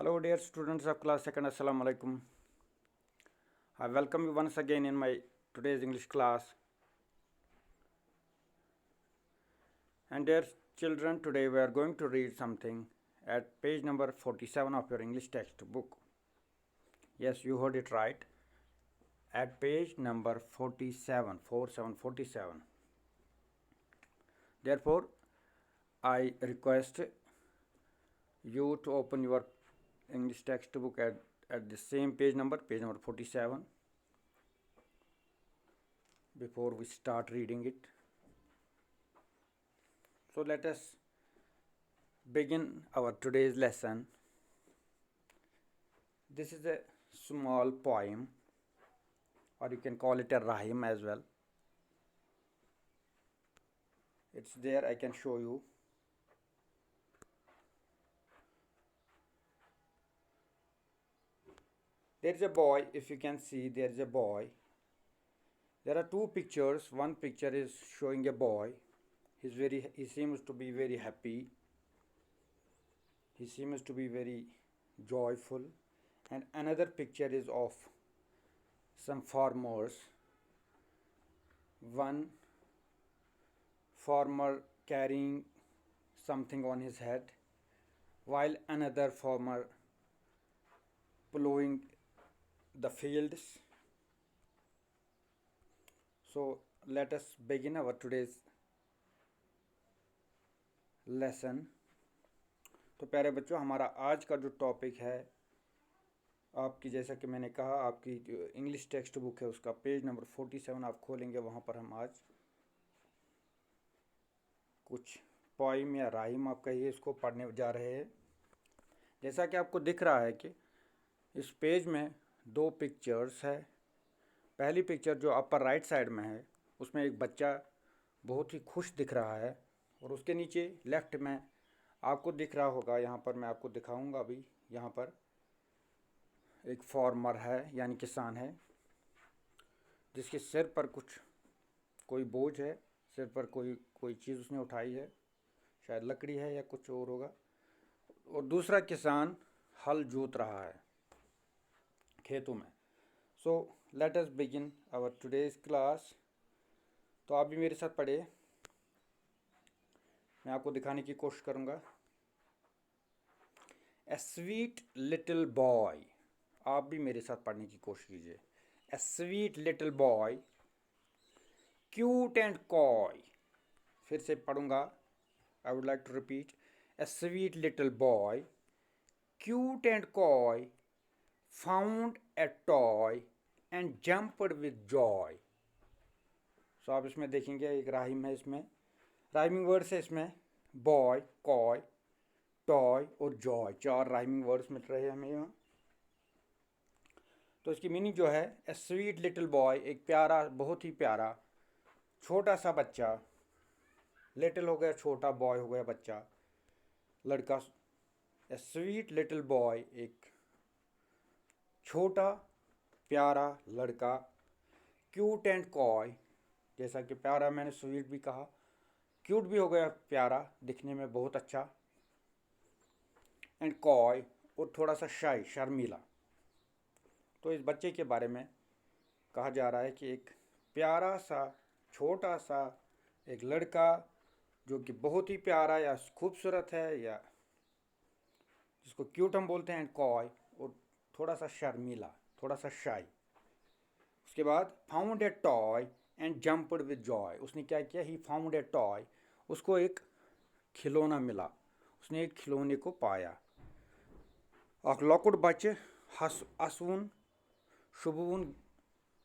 Hello dear students of class 2nd, Assalamu alaikum. I welcome you once again in my today's English class. And dear children, today we are going to read something at page number 47 of your English textbook. Yes, you heard it right. At page number 47, 47. Therefore, I request you to open your English textbook at the same page number 47, before we start reading it. So let us begin our today's lesson. This is a small poem, or you can call it a rhyme as well. It's there, I can show you. There is a boy, if you can see, there is a boy. There are two pictures. One picture is showing a boy. He seems to be very happy. He seems to be very joyful. And another picture is of some farmers. One farmer carrying something on his head, while another farmer plowing the fields. So let us begin our today's lesson. तो प्यारे बच्चों, हमारा आज का जो topic है, आपकी जैसा कि मैंने कहा, आपकी जो इंग्लिश टेक्स्ट बुक है उसका पेज नंबर 47 आप खोलेंगे, वहाँ पर हम आज कुछ पोइम या राइम आप कहिए इसको पढ़ने जा रहे हैं। जैसा कि आपको दिख रहा है कि इस पेज में दो पिक्चर्स है। पहली पिक्चर जो अपर राइट साइड में है उसमें एक बच्चा बहुत ही खुश दिख रहा है, और उसके नीचे लेफ्ट में आपको दिख रहा होगा, यहाँ पर मैं आपको दिखाऊंगा अभी, यहाँ पर एक फार्मर है यानी किसान है, जिसके सिर पर कोई बोझ है, सिर पर कोई चीज़ उसने उठाई है, शायद लकड़ी है या कुछ और होगा, और दूसरा किसान हल जोत रहा है खेतों में। So let us begin our today's class. तो आप भी मेरे साथ पढ़िए, मैं आपको दिखाने की कोशिश करूँगा। ए स्वीट लिटिल बॉय, आप भी मेरे साथ पढ़ने की कोशिश कीजिए। A sweet little boy, cute and coy. फिर से पढ़ूंगा, I would like to repeat. A sweet little boy, cute and coy, found a toy and jumped with joy. So आप इसमें देखेंगे एक राइम है, इसमें राइमिंग वर्ड्स है, इसमें बॉय, कॉय, टॉय और जॉय, चार राइमिंग वर्ड्स मिल रहे हैं हमें यहाँ। तो इसकी मीनिंग जो है, ए स्वीट लिटिल बॉय, एक प्यारा, बहुत ही प्यारा छोटा सा बच्चा, लिटिल हो गया छोटा, बॉय हो गया बच्चा, लड़का। ए स्वीट लिटिल बॉय, एक छोटा प्यारा लड़का, क्यूट एंड कॉय, जैसा कि प्यारा मैंने स्वीट भी कहा, क्यूट भी हो गया प्यारा, दिखने में बहुत अच्छा, एंड कॉय, और थोड़ा सा शाई, शर्मीला। तो इस बच्चे के बारे में कहा जा रहा है कि एक प्यारा सा छोटा सा एक लड़का जो कि बहुत ही प्यारा या खूबसूरत है, या जिसको क्यूट हम बोलते हैं, एंड कॉय, और थोड़ा सा शर्मीला, थोड़ा सा शाई। उसके बाद found a toy and jumped with Joy. उसने क्या किया, ही फाउंड ए टॉय, उसको एक खिलौना मिला, उसने एक खिलौने को पाया। अख लॉकुड बच्चे असवुन शुभवुन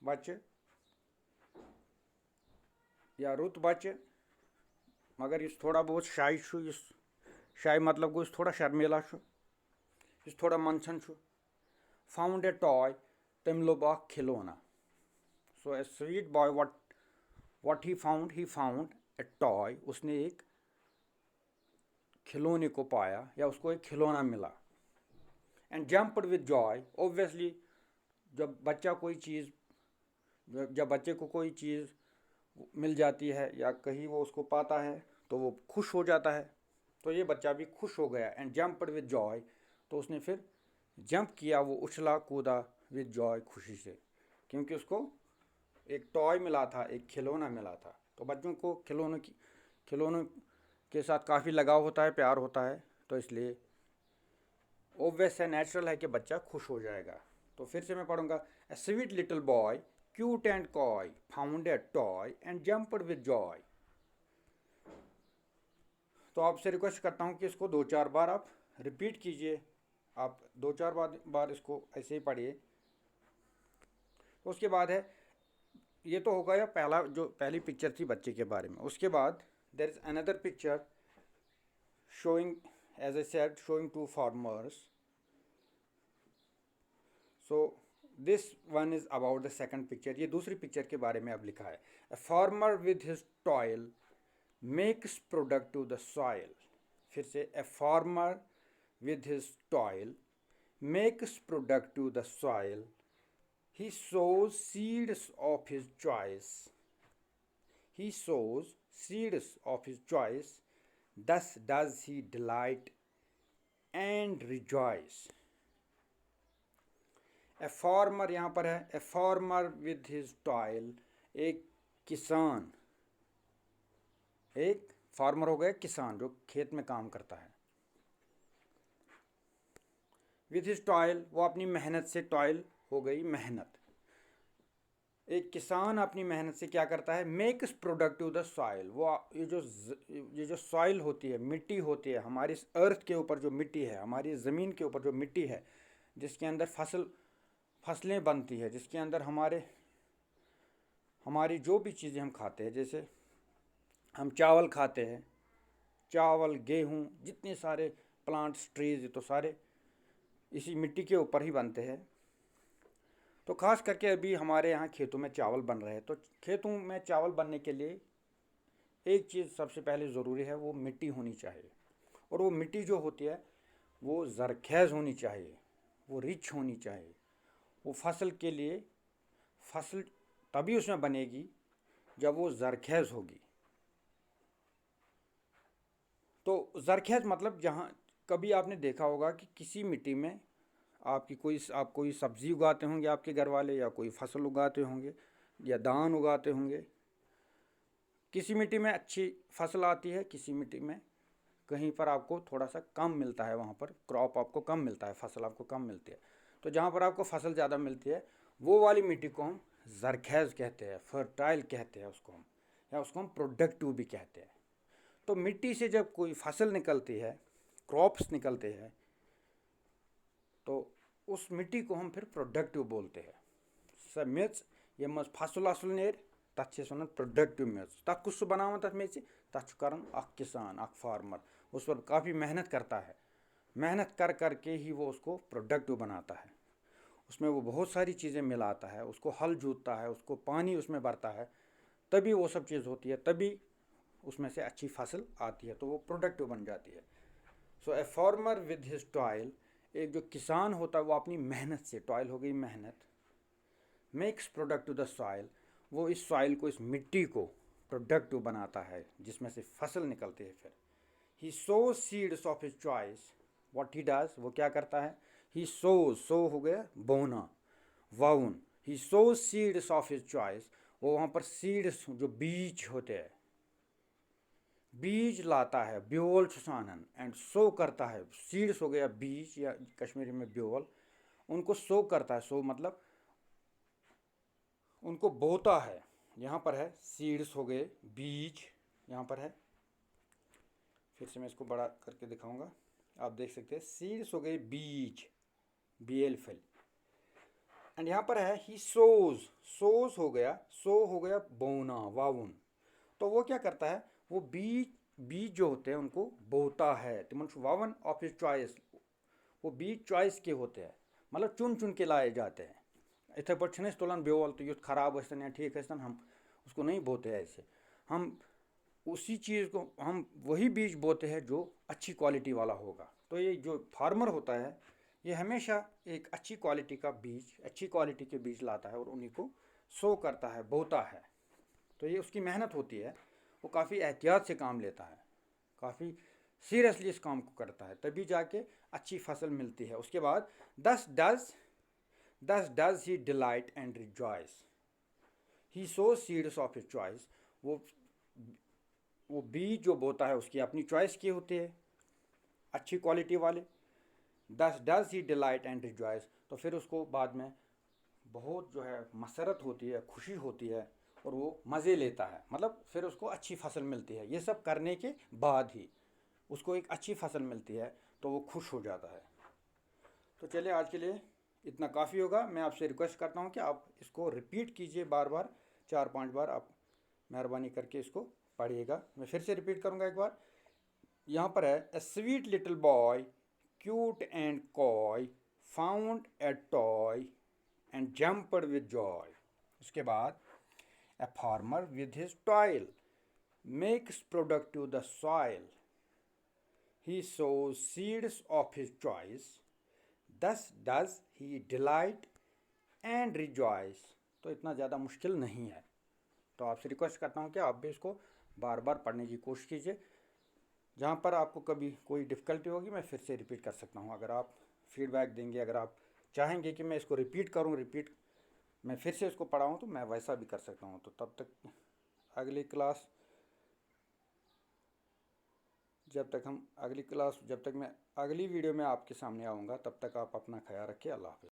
बच्चे या रुत बच्चे, मगर इस थोड़ा बहुत शाई छु, इस शाई मतलब को इस थोड़ा शर्मिला छु, इस थोड़ा मनसन छु। फाउंड ए टॉय, तम लोग अख खिलौना। So a sweet boy, what he found a toy, उसने एक खिलौने को पाया या उसको एक खिलौना मिला। And jumped with Joy, obviously जब बच्चे को कोई चीज़ मिल जाती है या कहीं वो उसको पाता है तो वो खुश हो जाता है, तो ये बच्चा भी खुश हो गया। एंड जम्प्ड विद जॉय, तो उसने फिर जंप किया, वो उछला कूदा विद जॉय, खुशी से, क्योंकि उसको एक टॉय मिला था, एक खिलौना मिला था। तो बच्चों को खिलौनों के साथ काफ़ी लगाव होता है, प्यार होता है, तो इसलिए ऑब्वियस है, नेचुरल है कि बच्चा खुश हो जाएगा। तो फिर से मैं पढ़ूंगा। ए sweet little boy cute and coy found a toy and jumped with Joy. तो आपसे रिक्वेस्ट करता हूँ कि इसको 2-4 बार आप रिपीट कीजिए। आप 2-4 बार इसको ऐसे ही पढ़िए। तो उसके बाद है, ये तो होगा या पहली पिक्चर थी बच्चे के बारे में। उसके बाद there is another picture showing, as I said, showing two farmers. So this one is about the second picture. ये दूसरी पिक्चर के बारे में अब लिखा है। A farmer with his toil makes productive the soil. फिर से, a farmer with his toil makes productive the soil. He sows seeds of his choice. He sows seeds of his choice. Thus does he delight and rejoice. A farmer यहाँ पर है, ए farmer with his toil, एक किसान, एक farmer हो गया किसान जो खेत में काम करता है। विद हिज टॉयल, वो अपनी मेहनत से, टॉयल हो गई मेहनत। एक किसान अपनी मेहनत से क्या करता है, मेक्स प्रोडक्टिव द सॉइल। वो ये जो सॉइल होती है, मिट्टी होती है, हमारी अर्थ के ऊपर जो मिट्टी है, हमारी ज़मीन के ऊपर जो मिट्टी है, जिसके अंदर फसलें बनती है, जिसके अंदर हमारी जो भी चीज़ें हम खाते हैं, जैसे हम चावल खाते हैं, चावल, गेहूँ, जितने सारे प्लांट्स, ट्रीज, तो सारे इसी मिट्टी के ऊपर ही बनते हैं। तो ख़ास करके अभी हमारे यहाँ खेतों में चावल बन रहे हैं। तो खेतों में चावल बनने के लिए एक चीज़ सबसे पहले ज़रूरी है, वो मिट्टी होनी चाहिए। और वो मिट्टी जो होती है वो ज़रख़ेज़ होनी चाहिए, वो रिच होनी चाहिए। वो फसल के लिए, फसल तभी उसमें बनेगी जब वो ज़रख़ेज़ होगी। तो ज़रख़ेज़ मतलब, जहाँ कभी आपने देखा होगा कि किसी मिट्टी में आप कोई सब्ज़ी उगाते होंगे आपके घर वाले, या कोई फसल उगाते होंगे, या धान उगाते होंगे। किसी मिट्टी में अच्छी फसल आती है, किसी मिट्टी में कहीं पर आपको थोड़ा सा कम मिलता है, वहाँ पर क्रॉप आपको कम मिलता है, फसल आपको कम मिलती है। तो जहाँ पर आपको फसल ज़्यादा मिलती है, वो वाली मिट्टी को हम ज़रख़ेज़ कहते हैं, फर्टाइल कहते हैं उसको हम, या उसको हम प्रोडक्टिव भी कहते हैं। तो मिट्टी से जब कोई फसल निकलती है, क्रॉप्स निकलते हैं, तो उस मिट्टी को हम फिर प्रोडक्टिव बोलते हैं। सर मेच ये मज फसल असल नेर, तथ छे वनान प्रोडक्टिव मेच। तथ कुछ बनावन तथ मेच, तथ करन अख किसान, अख फार्मर, उस पर काफ़ी मेहनत करता है। मेहनत कर करके ही वो उसको प्रोडक्टिव बनाता है। उसमें वो बहुत सारी चीज़ें मिलाता है, उसको हल जोतता है, उसको पानी उसमें भरता है, तभी वो सब चीज़ होती है, तभी उसमें से अच्छी फसल आती है, तो वो प्रोडक्टिव बन जाती है। So a farmer with his toil, एक जो किसान होता है वो अपनी मेहनत से, टॉयल हो गई मेहनत, मेक्स प्रोडक्टिव द सॉइल, वो इस सॉइल को, इस मिट्टी को प्रोडक्टिव बनाता है, जिसमें से फसल निकलती है। फिर he sows seeds of his choice, what he does, वो क्या करता है, ही सोज, सो हो गया बोना, वाउन, ही sows seeds of his choice, वो वहाँ पर सीड्स जो बीज होते हैं, बीज लाता है, ब्योल छुसानन, एंड सो करता है। सीड्स हो गया बीज, या कश्मीरी में ब्योल, उनको सो करता है। सो मतलब उनको बोता है। यहाँ पर है सीड्स हो गए बीज, यहाँ पर है, फिर से मैं इसको बड़ा करके दिखाऊंगा, आप देख सकते हैं, सीड्स हो गए बीज, बीएल फिल, एंड यहाँ पर है ही सोज, सोज हो गया, सो हो गया बोना, वाउन। तो वो क्या करता है, वो बीज जो होते हैं उनको बोता है। तिमन वावन ऑफ हिज चॉइस, वो बीज चॉइस के होते हैं, मतलब चुन चुन के लाए जाते हैं। इथे पर छने तोलन बेवल तो युद्ध खराब हस्तन या ठीक हस्तन, हम उसको नहीं बोते हैं ऐसे। हम उसी चीज़ को, हम वही बीज बोते हैं जो अच्छी क्वालिटी वाला होगा। तो ये जो फार्मर होता है, ये हमेशा एक अच्छी क्वालिटी का बीज, अच्छी क्वालिटी के बीज लाता है और उन्हीं को सो करता है, बोता है। तो ये उसकी मेहनत होती है, वो काफ़ी एहतियात से काम लेता है, काफ़ी सीरियसली इस काम को करता है, तभी जाके अच्छी फसल मिलती है। उसके बाद thus does he delight and rejoice, he sows seeds of his choice। वो बीज जो बोता है उसकी अपनी चॉइस की होती है, अच्छी क्वालिटी वाले। thus does he delight and rejoice, तो फिर उसको बाद में बहुत जो है मसरत होती है, खुशी होती है, और वो मज़े लेता है, मतलब फिर उसको अच्छी फसल मिलती है। ये सब करने के बाद ही उसको एक अच्छी फसल मिलती है तो वो खुश हो जाता है। तो चलिए आज के लिए इतना काफ़ी होगा। मैं आपसे रिक्वेस्ट करता हूँ कि आप इसको रिपीट कीजिए बार बार, 4-5 बार आप मेहरबानी करके इसको पढ़िएगा। मैं फिर से रिपीट करूँगा एक बार। यहाँ पर है, ए sweet little boy cute and coy found a toy and jumped with Joy. उसके बाद ए farmer with his toil makes productive the soil, he sows seeds of his choice, thus does he delight and rejoice। तो इतना ज़्यादा मुश्किल नहीं है। तो आपसे रिक्वेस्ट करता हूँ कि आप भी इसको बार बार पढ़ने की कोशिश कीजिए। जहाँ पर आपको कभी कोई डिफ़िकल्टी होगी मैं फिर से रिपीट कर सकता हूँ। अगर आप फीडबैक देंगे, अगर आप चाहेंगे कि मैं इसको रिपीट मैं फिर से इसको पढ़ाऊँ, तो मैं वैसा भी कर सकता हूँ। तो तब तक अगली क्लास जब तक मैं अगली वीडियो में आपके सामने आऊँगा, तब तक आप अपना ख्याल रखिए। अल्लाह हाफ़िज़।